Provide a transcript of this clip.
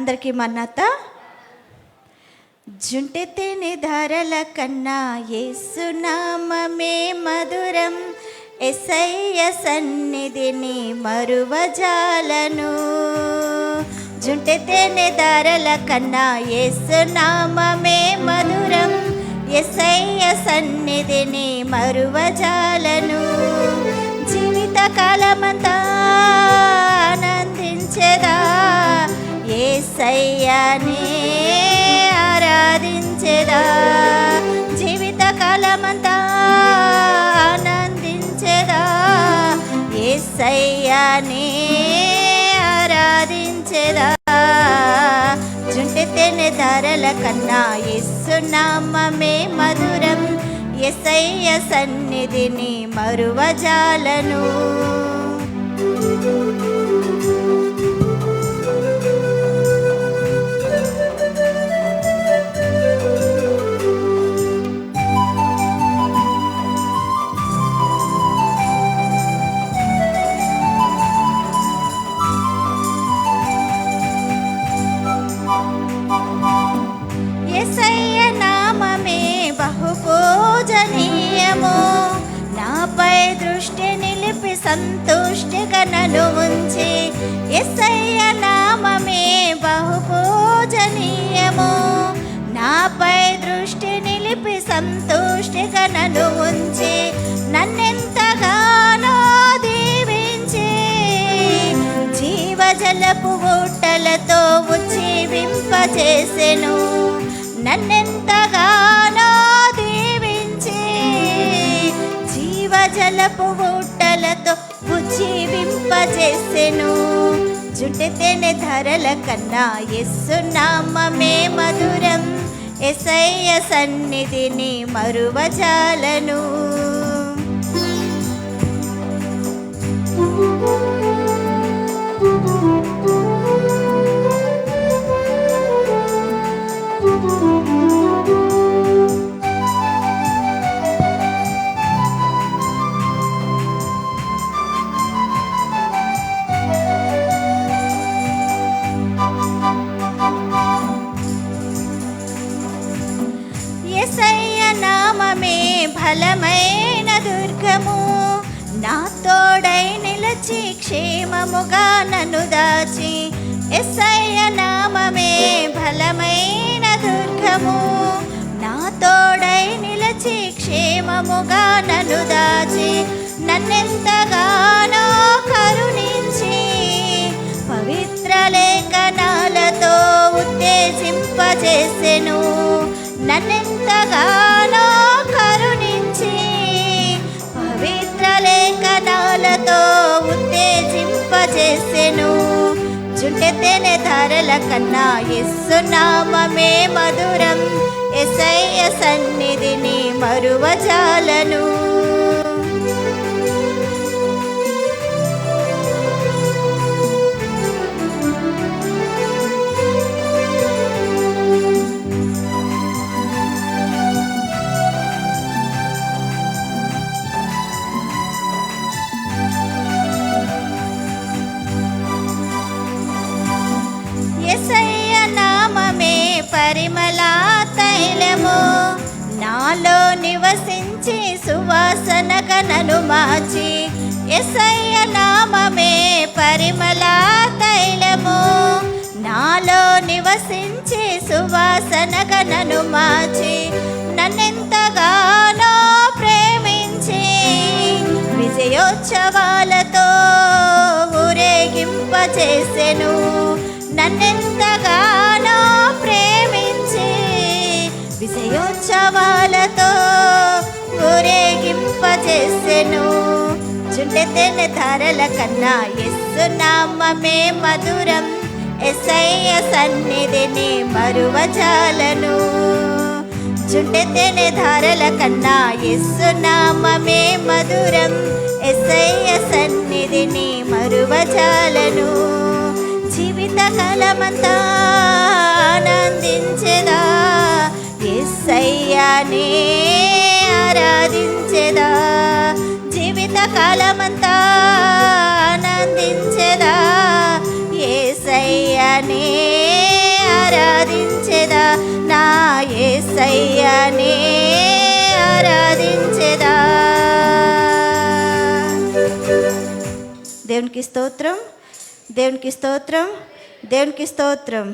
అందరికీ మన్నత. జుంటె తేనె ధారల కన్నా యేసు నామమే మధురం, యేసయ్య సన్నిధిని మరువజాలను. జుంటె తేనె ధారల కన్నా యేసు నామమే మధురం, యేసయ్య సన్నిధిని మరువజాలను. జీవిత కాలమంతా ఆనందించెదా, యేసయ్యనే ఆరాధించెదా. జీవిత కాలమంతా ఆనందించెదా, యేసయ్యనే ఆరాధించెదా. జుంటె తేనె ధారల కన్నా యేసు నామమే మధురం, యేసయ్య సన్నిధిని మరువజాలను. యేసయ్య నామమే బహుపూజనీయము, నాపై దృష్టి నిలిపి సంతుష్టిగా నన్ను ఉంచి. యేసయ్య నామమే బహుపూజనీయము, నాపై దృష్టి నిలిపి సంతుష్టిగా నన్ను ఉంచి. నన్నెంతగానో దీవించి జీవజలపు ఊటలతో ఉజ్జీవింపచేసెను. నన్నెంతగానో దీవించి జీవజలపు ఊటలతో ఉజ్జీవింపచేసెను. జుంటె తేనె ధారల కన్నా యేసు నామమే మధురం, యేసయ్య సన్నిధిని మరువజాలను. యేసయ్య నామమే బలమైన దుర్గము, నా తోడై నిలచి క్షేమముగా నన్ను దాచి. యేసయ్య నామమే బలమైన దుర్గము, నా తోడై నిలచి క్షేమముగా నన్ను దాచి. నన్నెంతగానో కరుణించి పవిత్ర లేఖనాలతో ఉత్తేజింపజేసెను. నన్నెంతగానో కరుణించి పవిత్ర లేఖనాలతో ఉత్తేజింపజేసెను. జుంటె తేనె ధారల కన్నా యేసు నామమే మధురం, యేసయ్య సన్నిధిని మరువజాలను. యేసయ్య నామమే పరిమళ తైలము, నాలో నివసించి సువాసనగా నన్ను మార్చి. యేసయ్య నామమే పరిమళ తైలము, నాలో నివసించి సువాసనగా నన్ను మార్చి. నన్నెంతగానో ప్రేమించి విజయోత్సవాలతో ఊరేగింపచేసెను. నన్నెంతగానో ప్రేమించి విజయోత్సవాలతో ఊరేగింపచేసెను. జుంటె తేనె ధారల కన్నా యేసు నామమే మధురం, యేసయ్య సన్నిధిని మరువజాలను. జుంటె తేనె ధారల కన్నా యేసు నామమే మధురం, యేసయ్య సన్నిధిని మరువజాలను. జీవిత కాలమంతా ఆనందించెదా, యేసయ్యనే ఆరాధించెదా. జీవిత కాలమంతా ఆనందించెదా, యేసయ్యనే యేసయ్యనే ఆరాధించెదా. దేవునికి స్తోత్రం, దేవునికి స్తోత్రం, దేవునికి స్తోత్రం.